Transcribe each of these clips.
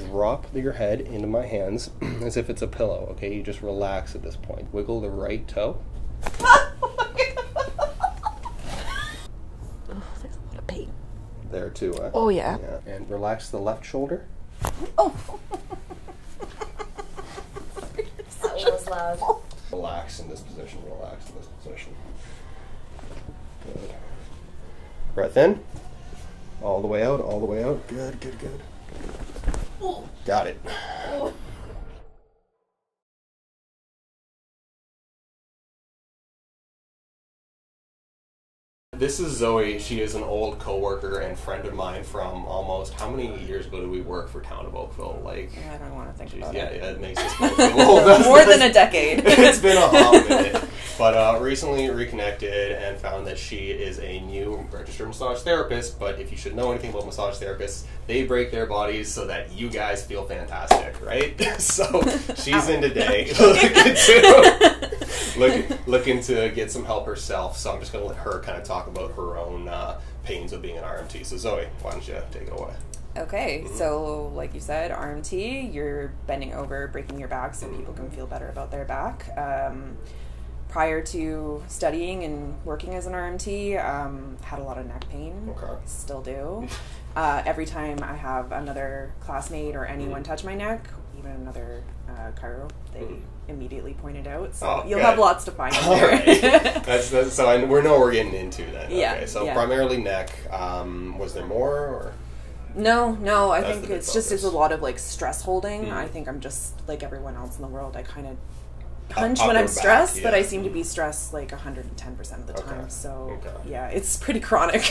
drop your head into my hands as if it's a pillow, okay? You just relax at this point. Wiggle the right toe. There's a lot of pain. There too, huh? Oh, yeah. And relax the left shoulder. Oh. That was loud. Relax in this position, relax in this position. Good. Breath in. All the way out, all the way out. Good, good, good. Got it. This is Zoe. She is an old coworker and friend of mine from almost, how many years ago did we work for Town of Oakville? Like, I don't want to think about yeah, it. it makes us feel old. More than a decade. It's been a hot minute. But recently reconnected and found that she is a new registered massage therapist. But if you should know anything about massage therapists, they break their bodies so that you guys feel fantastic, right? So she's in today looking to get some help herself. So I'm just going to let her kind of talk about her own pains of being an RMT. So Zoe, why don't you take it away? Okay, so like you said, RMT, you're bending over, breaking your back so people can feel better about their back. Prior to studying and working as an RMT, had a lot of neck pain. Okay. Still do. Every time I have another classmate or anyone touch my neck, even another chiro, they immediately point it out. So you'll have lots to find out there. Right. that's so we know we're getting into that. Yeah. Okay. So primarily neck. Was there more? Or? No. I That's think the it's big just focus. a lot of like stress holding. I think I'm just like everyone else in the world. I kind of hunch when upper I'm back, stressed, but yeah. I seem to be stressed like 110% of the time. Okay. So Okay. yeah, it's pretty chronic.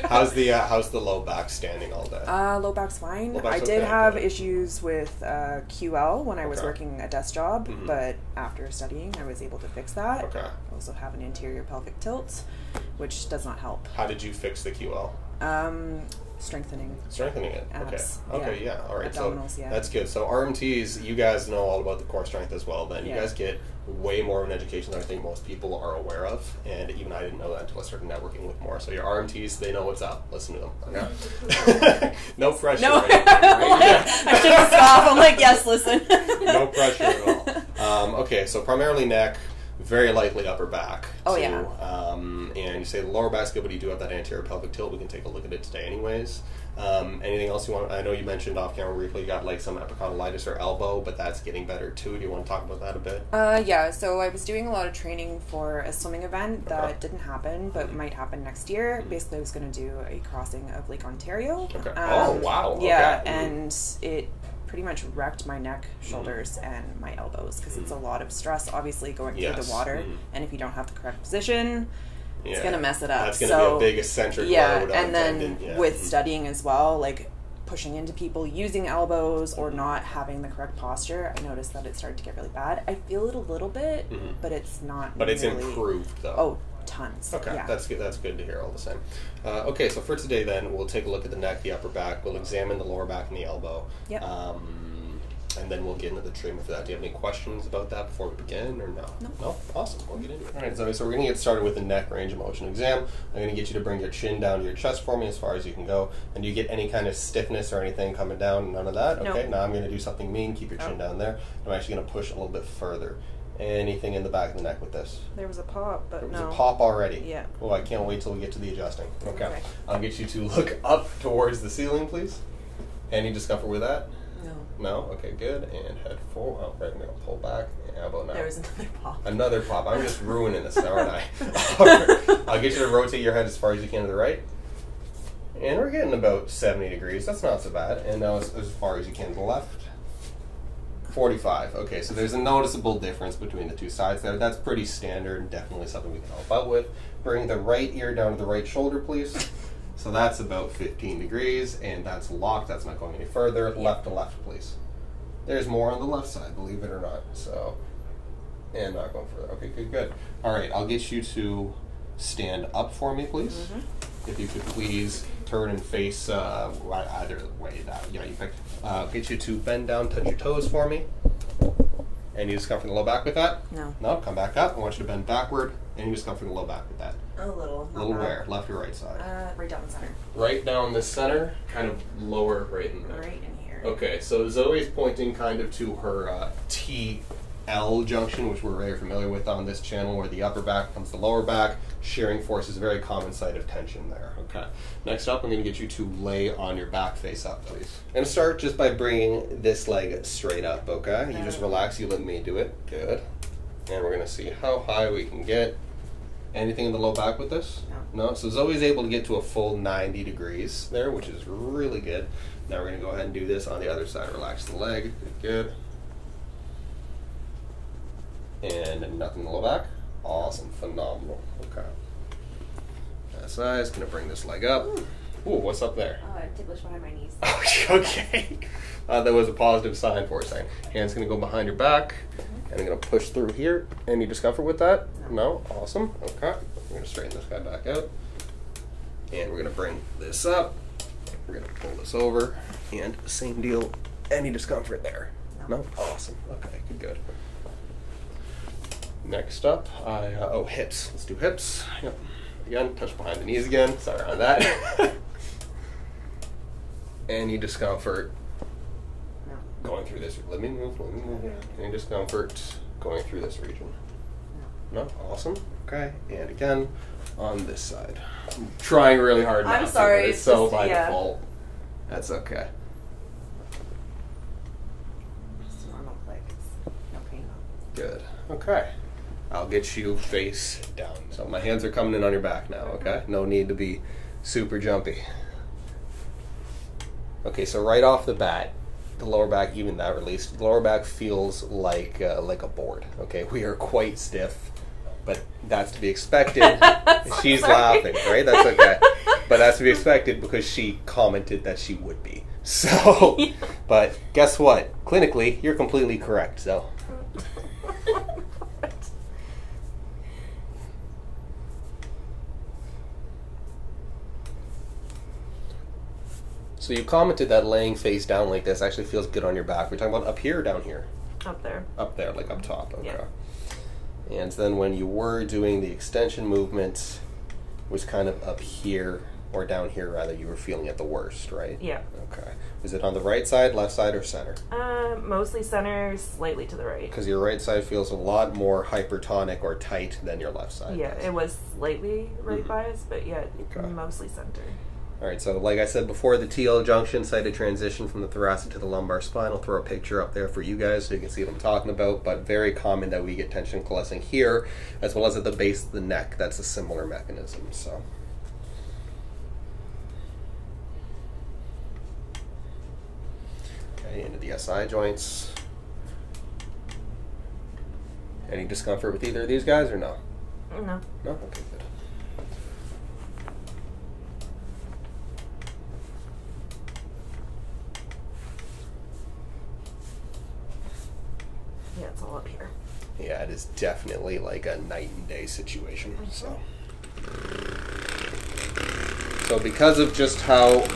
How's the low back standing all day? Low back's fine. Low back's I did okay, have good. issues with QL when I was Okay. working a desk job, but after studying, I was able to fix that. Okay. I also have an anterior pelvic tilt, which does not help. How did you fix the QL? Strengthening. Strengthening it. Abs, Okay. Yeah. All right. Abdominals, So yeah. that's good. So RMTs, you guys know all about the core strength as well. Then you guys get way more of an education than I think most people are aware of, and even I didn't know that until I started networking with more. So your RMTs, they know what's up. Listen to them. Okay. No pressure. No. Or anything, right? Yeah. I took a scoff. I'm like, yes, listen. No pressure at all. Okay. So primarily neck. Very likely upper back. Oh, too. yeah. And you say the lower back's good, but you do have that anterior pelvic tilt. We can take a look at it today anyways. Anything else you want? I know you mentioned off camera briefly you got like some epicondylitis or elbow, but that's getting better too. Do you want to talk about that a bit? Yeah, so I was doing a lot of training for a swimming event that didn't happen, but might happen next year. Basically, I was going to do a crossing of Lake Ontario. Okay. Oh, wow. Yeah, Okay. And it pretty much wrecked my neck, shoulders, and my elbows because it's a lot of stress, obviously, going through the water. And if you don't have the correct position, it's going to mess it up. That's going to be a big eccentric load. And then with studying as well, like pushing into people using elbows or not having the correct posture, I noticed that it started to get really bad. I feel it a little bit, but it's not But it's nearly, improved, though. Oh, tons. Okay, yeah. that's good. That's good to hear all the same. Okay, so for today then, we'll take a look at the neck, the upper back. We'll examine the lower back and the elbow. Yep. And then we'll get into the treatment for that. Do you have any questions about that before we begin, or no? No? Awesome. We'll get into it. All right, Zoe, so we're going to get started with the neck range of motion exam. I'm going to get you to bring your chin down to your chest for me as far as you can go. And do you get any kind of stiffness or anything coming down? None of that? Okay, now I'm going to do something mean. Keep your chin down there. I'm actually going to push a little bit further. Anything in the back of the neck with this? There was a pop, but There was a pop already? Yeah. Oh, I can't wait till we get to the adjusting. Okay. Okay. I'll get you to look up towards the ceiling, please. Any discomfort with that? No. No? Okay, good. And head forward. Oh, right, I'm going to pull back. How about now? There was another pop. Another pop. I'm just ruining this, aren't I? Right. I'll get you to rotate your head as far as you can to the right. And we're getting about 70 degrees. That's not so bad. And now as far as you can to the left. 45. Okay, so there's a noticeable difference between the two sides there. That's pretty standard and definitely something we can help out with. Bring the right ear down to the right shoulder, please. So that's about 15 degrees, and that's locked. That's not going any further. Left to left, please. There's more on the left side, believe it or not. So, and not going further. Okay, good, good. All right, I'll get you to stand up for me, please. If you could please turn and face either way. Yeah, you pick. Get you to bend down, touch your toes for me. Any discomfort in the low back with that? No. No, come back up. I want you to bend backward. Any discomfort in the low back with that? A little. A little where? Left or right side? Right down the center. Right down the center, kind of lower right in there. Right in here. Okay, so Zoe's pointing kind of to her TL junction, which we're very familiar with on this channel, where the upper back comes to lower back. Shearing force is a very common site of tension there. Okay. Next up, I'm going to get you to lay on your back face up, please. I'm going to start just by bringing this leg straight up, okay? You just relax, you let me do it. Good. And we're going to see how high we can get. Anything in the low back with this? No. No? So Zoe's able to get to a full 90 degrees there, which is really good. Now we're going to go ahead and do this on the other side. Relax the leg. Good. And nothing in the low back. Awesome. Phenomenal. Okay. That size. Going to bring this leg up. Ooh, what's up there? Oh, I'm ticklish behind my knees. Okay. That was a positive sign for a second. Hand's going to go behind your back. And I'm going to push through here. Any discomfort with that? No? Awesome. Okay. We're going to straighten this guy back out. And we're going to bring this up. We're going to pull this over. And same deal. Any discomfort there? No? Awesome. Okay, good. Next up, hips. Let's do hips. Yep. Again, touch behind the knees again. Sorry on that. Any discomfort going through this? Let me move. Any discomfort going through this region? No? Awesome. Okay. And again, on this side. I'm trying really hard not I'm sorry. to, but it's so by default. That's okay. Just normal click. No pain. Good. Okay. I'll get you face down. So my hands are coming in on your back now, okay? No need to be super jumpy. Okay, so right off the bat, the lower back, even that release, the lower back feels like a board, okay? We are quite stiff, but that's to be expected. She's laughing, right? That's okay. But that's to be expected because she commented that she would be. So, but guess what? Clinically, you're completely correct, so. So you commented that laying face down like this actually feels good on your back. We're talking about up here or down here? Up there. Up there, like up top. Okay. Yeah. And then when you were doing the extension movement, was kind of up here, or down here rather, you were feeling it the worst, right? Yeah. Okay. Was it on the right side, left side, or center? Mostly center, slightly to the right. Because your right side feels a lot more hypertonic or tight than your left side. Yeah, does. it was slightly right bias, but yeah, Okay. mostly center. All right, so like I said before, the TL junction site of transition from the thoracic to the lumbar spine. I'll throw a picture up there for you guys so you can see what I'm talking about, but very common that we get tension coalescing here, as well as at the base of the neck. That's a similar mechanism, so. Okay, into the SI joints. Any discomfort with either of these guys or no? No. No? Okay, good. Yeah, it's all up here. Yeah, it is definitely like a night and day situation. So because of just how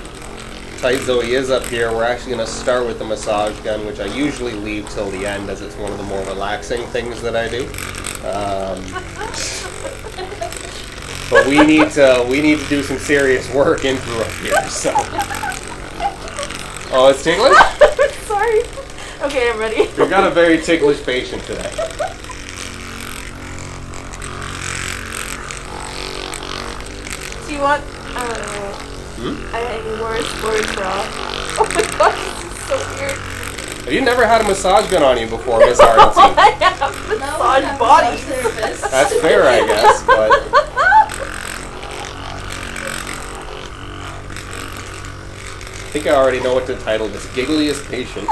tight Zoe is up here, we're actually going to start with the massage gun, which I usually leave till the end as it's one of the more relaxing things that I do. But we need to do some serious work in through up here. So, oh, it's ticklish? Sorry. Okay, I'm ready. We've got a very ticklish patient today. Do you want any more sports bra? Oh my god, this is so weird. Have you never had a massage gun on you before, Miss Arnold? I have massage body. That's fair, I guess, but I think I already know what to title this. Giggliest patient.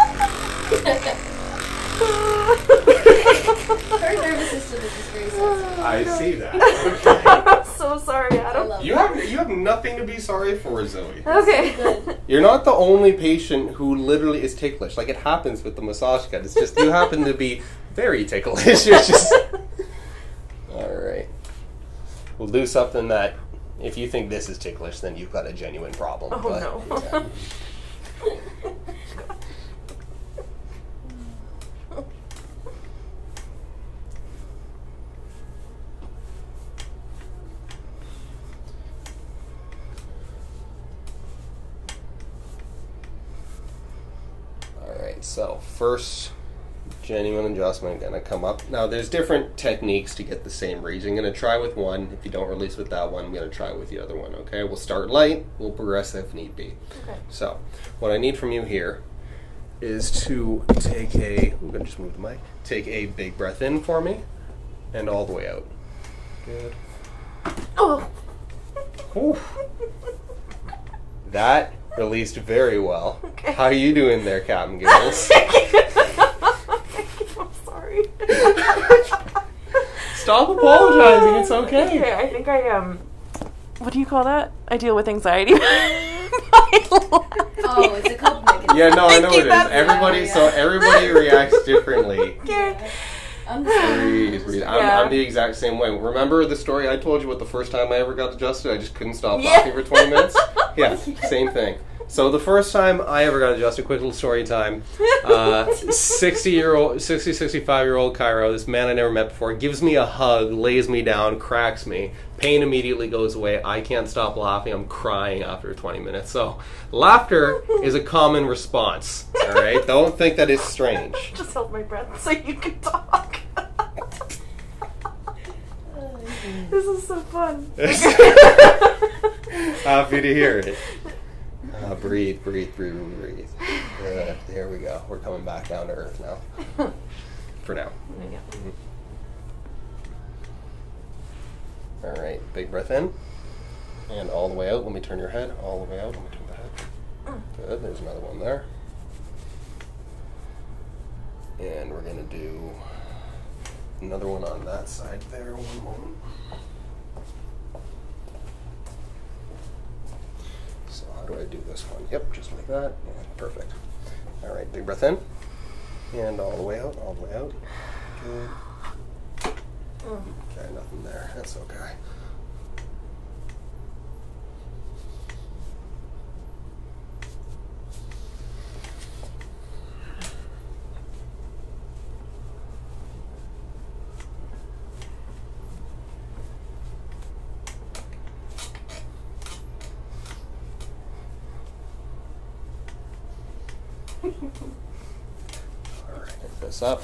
Her nervous system is just very sensitive. I see that. I'm so sorry, Adam. You have nothing to be sorry for, Zoe. Okay. Good. You're not the only patient who literally is ticklish. Like, it happens with the massage gun. It's just you happen to be very ticklish. You're just... Alright. We'll do something that, if you think this is ticklish, then you've got a genuine problem. Oh, but, no. Yeah. so first genuine adjustment, gonna come up. Now there's different techniques to get the same reads. I'm gonna try with one. If you don't release with that one, I'm gonna try with the other one, okay? We'll start light, we'll progress if need be. Okay. So, what I need from you here is to take I'm gonna just move the mic, take a big breath in for me, and all the way out. Good. Oh. Ooh. That released very well. Okay. How are you doing there, Captain Giggles? I'm sorry. Stop apologizing, it's okay. Okay, I think I what do you call that? I deal with anxiety. Oh, it's a coping mechanism. Yeah, no, I know Thank it you, is. Everybody, so everybody reacts differently. Okay. Breathe. Yeah. I'm the exact same way. Remember the story I told you about the first time I ever got adjusted? I just couldn't stop Yeah. laughing for 20 minutes? Yeah, same thing. So the first time I ever got adjusted, quick little story time. 65-year-old Cairo, this man I never met before, gives me a hug, lays me down, cracks me. Pain immediately goes away. I can't stop laughing. I'm crying after 20 minutes. So laughter is a common response. All right? Don't think that it's strange. Just hold my breath so you can talk. This is so fun. Happy to hear it. Breathe. Good. There we go. We're coming back down to earth now. For now. Yeah. All right. Big breath in. And all the way out. Let me turn your head. All the way out. Let me turn the head. Good. There's another one there. And we're going to do another one on that side there. One moment. So how do I do this one? Yep, just like that. Yeah, perfect. All right, big breath in. And all the way out, all the way out. Good. Okay, nothing there. That's okay. Alright, pick this up.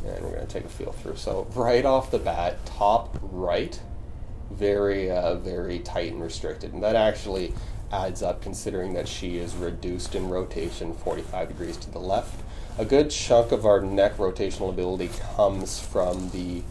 And we're going to take a feel through. So right off the bat, top right, very tight and restricted. And that actually adds up considering that she is reduced in rotation 45 degrees to the left. A good chunk of our neck rotational ability comes from the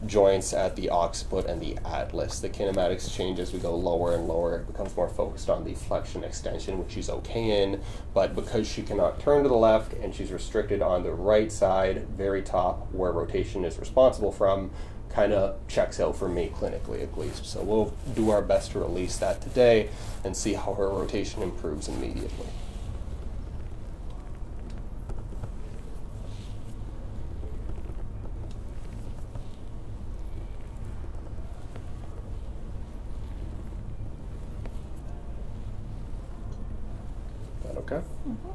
joints at the occiput and the atlas. The kinematics change as we go lower and lower. It becomes more focused on the flexion extension, which she's okay in, but because she cannot turn to the left and she's restricted on the right side, very top, where rotation is responsible from, kind of checks out for me clinically at least. So we'll do our best to release that today and see how her rotation improves immediately. Okay. Mm-hmm.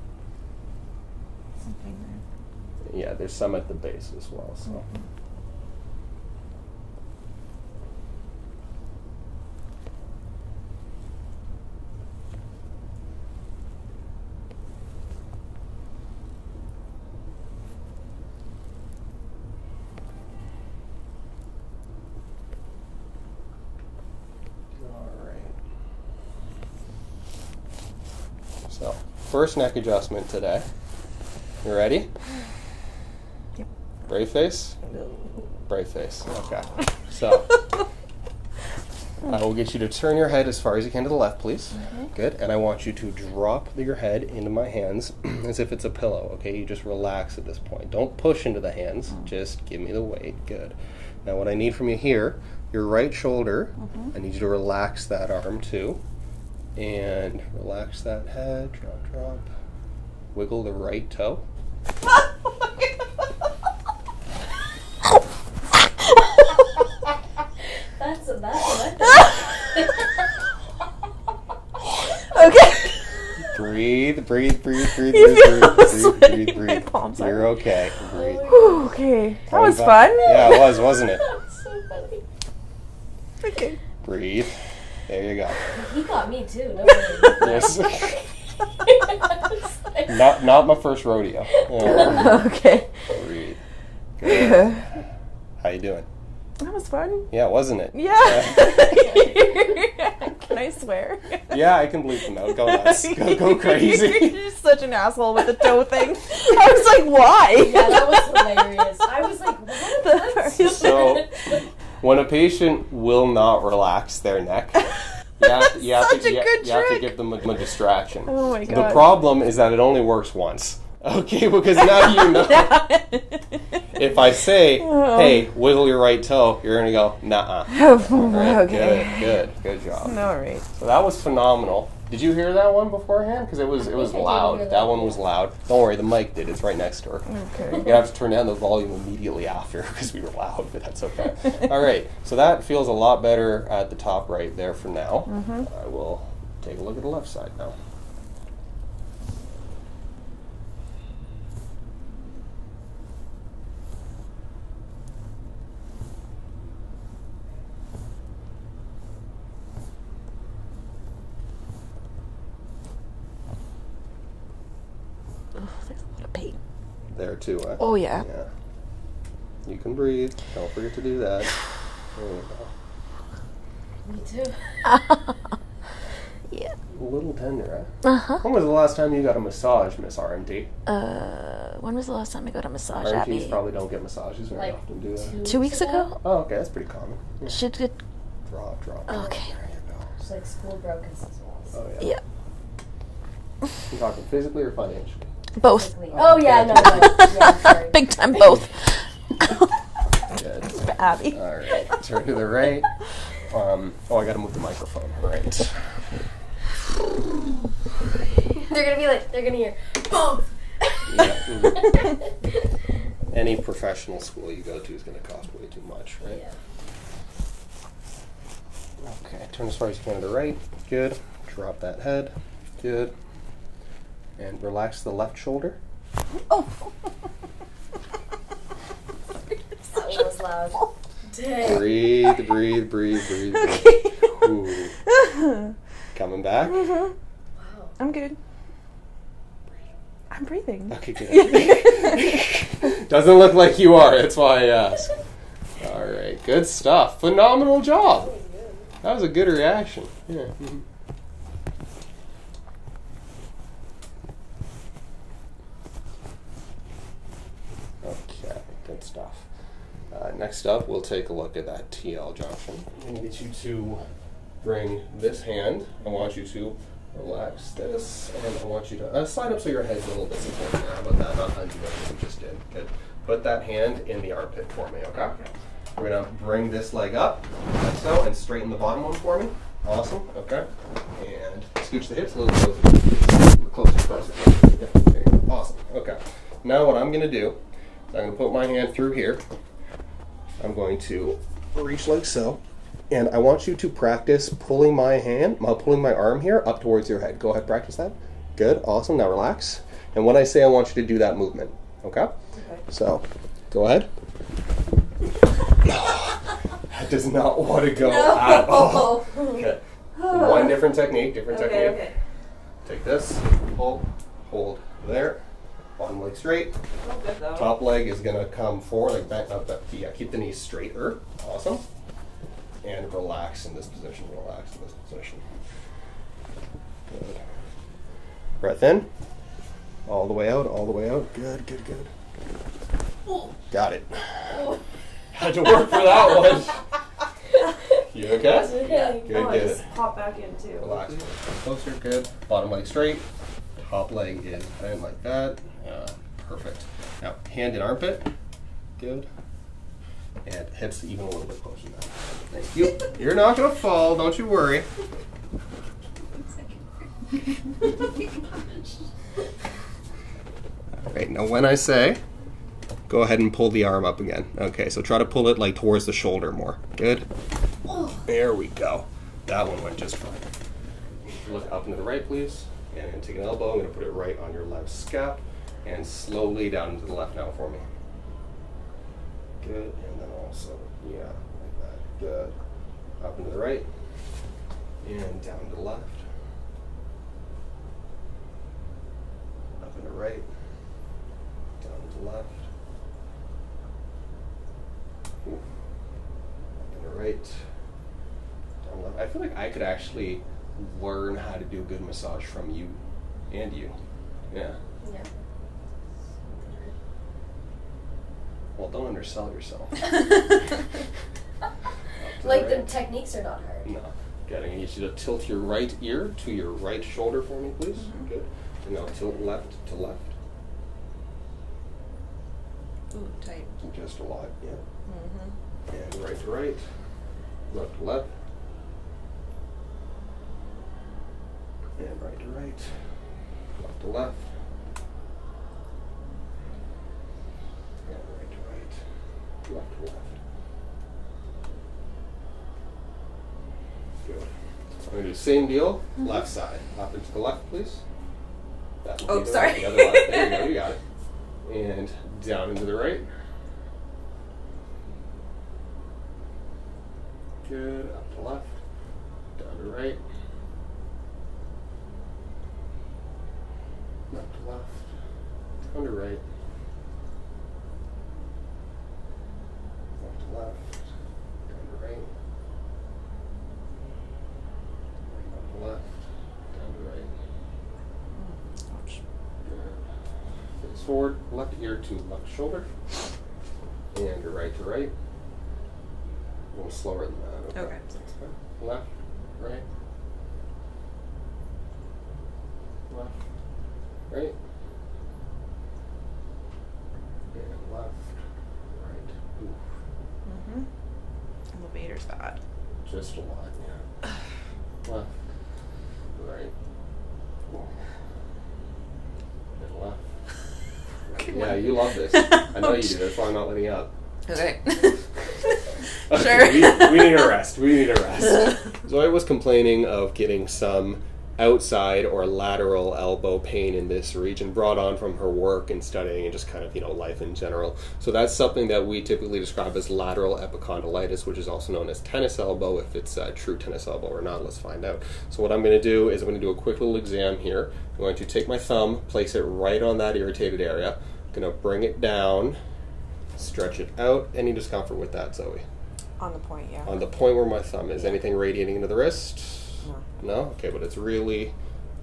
Something there. Yeah, there's some at the base as well. So. Mm-hmm. All right. So, first neck adjustment today. You ready? Yep. Brave face? Brave face. Okay. So, I will get you to turn your head as far as you can to the left, please. Mm-hmm. Good. And I want you to drop your head into my hands as if it's a pillow, okay? You just relax at this point. Don't push into the hands. Just give me the weight. Good. Now, what I need from you here, your right shoulder, I need you to relax that arm too. And relax that head. Drop. Wiggle the right toe. That's a bad Okay. Breathe. My palms are- You're okay. Breathe. Whew, okay. That was Coming back. fun. Yeah, it was, wasn't it? That's so funny. Okay. Breathe. There you go. He got me too, don't worry. Yes. Not my first rodeo. Okay. Breathe. Good. How you doing? That was fun. Yeah, wasn't it? Yeah. Can I swear? Yeah, I can bleep them out. Go nuts. Go crazy. You're such an asshole with the toe thing. I was like, why? Yeah, that was hilarious. I was like, what? So, when a patient will not relax their neck, you have to give them a distraction. Oh my god. The problem is that it only works once. Okay, because now you know. If I say, hey, wiggle your right toe, you're going to go, nah-uh. Right, Okay. Good job. All right. So that was phenomenal. Did you hear that one beforehand? Because it was loud. That one was loud. Don't worry, the mic did. It's right next to her. Okay. You're going to have to turn down the volume immediately after because we were loud, but that's okay. All right, so that feels a lot better at the top right there for now. I will take a look at the left side now. There's a lot of pain. There too, eh? Oh, yeah. Yeah. You can breathe. Don't forget to do that. There we go. Me too. Yeah. A little tender, eh? When was the last time you got a massage, Miss RMT? When was the last time I got a massage, RMTs Abby? probably don't get massages very Like often, do they? 2 weeks ago? Oh, okay, that's pretty common. Yeah. Should get. Drop. Okay. There you go. It's like school broken as well. Oh, yeah. Yeah. You talking physically or financially? Both. Oh yeah, no. Yeah, sorry. Big time both. Good. For Abby. All right. Turn to the right. I got to move the microphone. All right. They're gonna hear boom. Yeah. Any professional school you go to is going to cost way too much, right? Yeah. Okay, turn as far as you can to the right. Good. Drop that head. Good. And relax the left shoulder. Oh. That one was loud. Dang. Breathe. Ooh. Coming back. Wow. I'm good. I'm breathing. Okay, good. Doesn't look like you are. That's why I asked. All right, good stuff. Phenomenal job. That was a good reaction. Yeah. Okay, good stuff. Next up, we'll take a look at that TL junction. I'm going to get you to bring this hand. I want you to relax this, and I want you to slide up so your head's a little bit supported. How about that? Not undo what you just did. Good. Put that hand in the armpit for me, okay? We're going to bring this leg up, like so, and straighten the bottom one for me. Awesome, okay? And scooch the hips a little closer. Yeah, there you go. Awesome, okay. Now what I'm going to do is I'm going to put my hand through here. I'm going to reach like so. And I want you to practice pulling my arm here up towards your head. Go ahead, practice that. Good, awesome. Now relax. And when I say I want you to do that movement, okay? So, go ahead. That does not want to go at all. Okay. One different technique, Okay. Take this, pull, hold there. Bottom leg straight. Oh, good though. Top leg is going to come forward, like back up. Yeah, keep the knees straighter. Awesome. And relax in this position. Good. Breath in. All the way out. Good. Got it. Had to work for that one. You okay? Yeah. Good. Pop back in too. Relax. Closer. Good. Bottom leg straight. Top leg is bent like that. Perfect. Now, hand in armpit. Good. And hips even a little bit closer now. Thank you. You're not going to fall. Don't you worry. All right. Now, when I say, go ahead and pull the arm up again. Okay. So try to pull it like towards the shoulder more. Good. There we go. That one went just fine. Look up and to the right, please. And I'm going to take an elbow. I'm going to put it right on your left scap. And slowly down into the left now for me. Good, and then also, yeah, like that. Good. Up and to the right, and down to the left. right, down to the left, ooh, up and right, down left. I feel like I could actually learn how to do good massage from you and you. Yeah. Yeah. Well, don't undersell yourself. Like the techniques are not hard. No. Good. I need you to tilt your right ear to your right shoulder for me, please. Good. And now tilt left to left. Ooh, tight. Just a lot, yeah. Mm-hmm. And right to right, left to left. And right to right, left to left. And right to right, left to left. Good. I'm going to do the same deal, left side. Up into the left, please. That will Oh, be the sorry. right, the other left. There you go, you got it. And down into the right. Good. Up to left. Down to right. Up to left. Down to right. Left to left. Down to right. Up to left. Down to right. Ouch. Good. Face forward. Left ear to left shoulder. And right to right. A little slower than that. Okay. That's fine. Left, right. Left, right. And left, right. Ooh, Mm-hmm. Elevator's bad. just a lot, yeah. Left, right. Ooh. And left. Right. Yeah, you love this. I know you do. That's why I'm not letting you up. Okay. Okay, Sure. we need a rest. We need a rest. Zoe was complaining of getting some outside or lateral elbow pain in this region brought on from her work and studying and just kind of, life in general. So that's something that we typically describe as lateral epicondylitis, which is also known as tennis elbow. If it's a true tennis elbow or not, let's find out. So what I'm going to do is I'm going to do a quick little exam here. I'm going to take my thumb, place it right on that irritated area. I'm going to bring it down, stretch it out. Any discomfort with that, Zoe? On the point, yeah. On the point where my thumb is. Anything radiating into the wrist? No. No? Okay, but it's really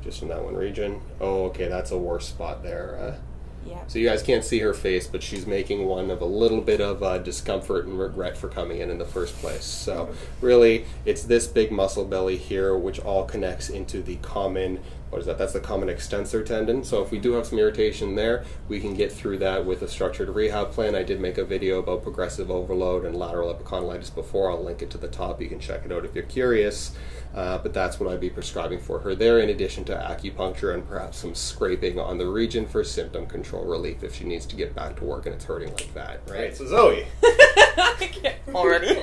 just in that one region. Oh, okay, that's a worse spot there. Yeah. So you guys can't see her face, but she's making one of a little bit of discomfort and regret for coming in the first place. So really, it's this big muscle belly here, which all connects into the common, what is that? That's the common extensor tendon. So if we do have some irritation there, we can get through that with a structured rehab plan. I did make a video about progressive overload and lateral epicondylitis before. I'll link it to the top. You can check it out if you're curious. But that's what I'd be prescribing for her there, in addition to acupuncture and perhaps some scraping on the region for symptom control relief if she needs to get back to work and it's hurting like that, right? So Zoe. I can't already.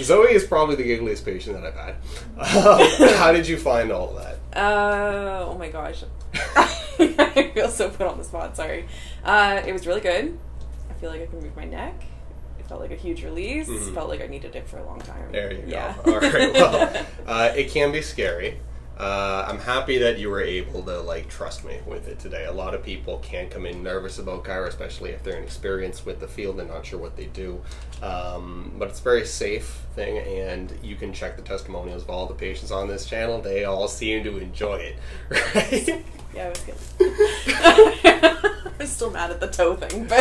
Zoe is probably the giggliest patient that I've had. How did you find all of that? Oh my gosh. I feel so put on the spot, sorry. It was really good. I feel like I can move my neck. It felt like a huge release. Felt like I needed it for a long time. There you yeah. go. All right. Well, it can be scary. I'm happy that you were able to trust me with it today. A lot of people can come in nervous about chiro, especially if they're inexperienced with the field and not sure what they do. But it's a very safe thing, and you can check the testimonials of all the patients on this channel. They all seem to enjoy it, right? Yeah, it was good. I'm still mad at the toe thing, but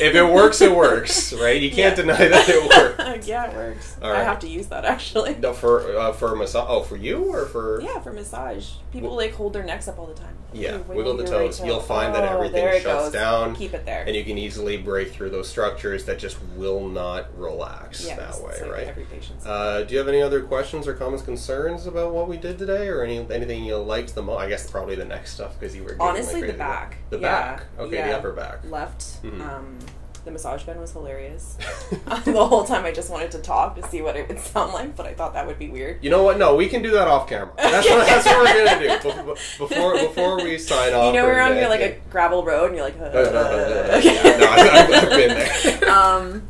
if it works, it works, right? You can't deny that it works. Yeah, it works. All right. I have to use that actually. No, for massage. Oh, for you or for? Yeah, for massage. People hold their necks up all the time. Yeah, You wiggle the your right toes. toe. You'll find that there everything it shuts goes. down. Keep it there. And you can easily break through those structures that just will not relax that way, like right? Every patient's Do you have any other questions or comments, concerns about what we did today, or anything you liked the most? I guess probably the next stuff because you were giggling honestly like the crazy. back. The Yeah. back. Okay, Yeah. the upper back. Left. Mhm. The massage gun was hilarious. The whole time I just wanted to talk to see what it would sound like, but I thought that would be weird. You know what? No, we can do that off camera. That's what we're gonna do before we sign off. You know, we're on your a gravel road, and you're like, Yeah, no, I've been there.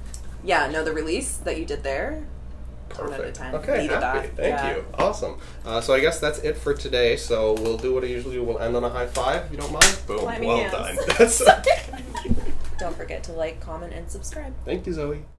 yeah, no, the release that you did there, 10 out of 10. Okay, Needed happy. that. Thank you. Awesome. So I guess that's it for today. So we'll do what I usually do. We'll end on a high five, if you don't mind. Boom. Climbing Well hands. done. That's Don't forget to like, comment, and subscribe. Thank you, Zoe.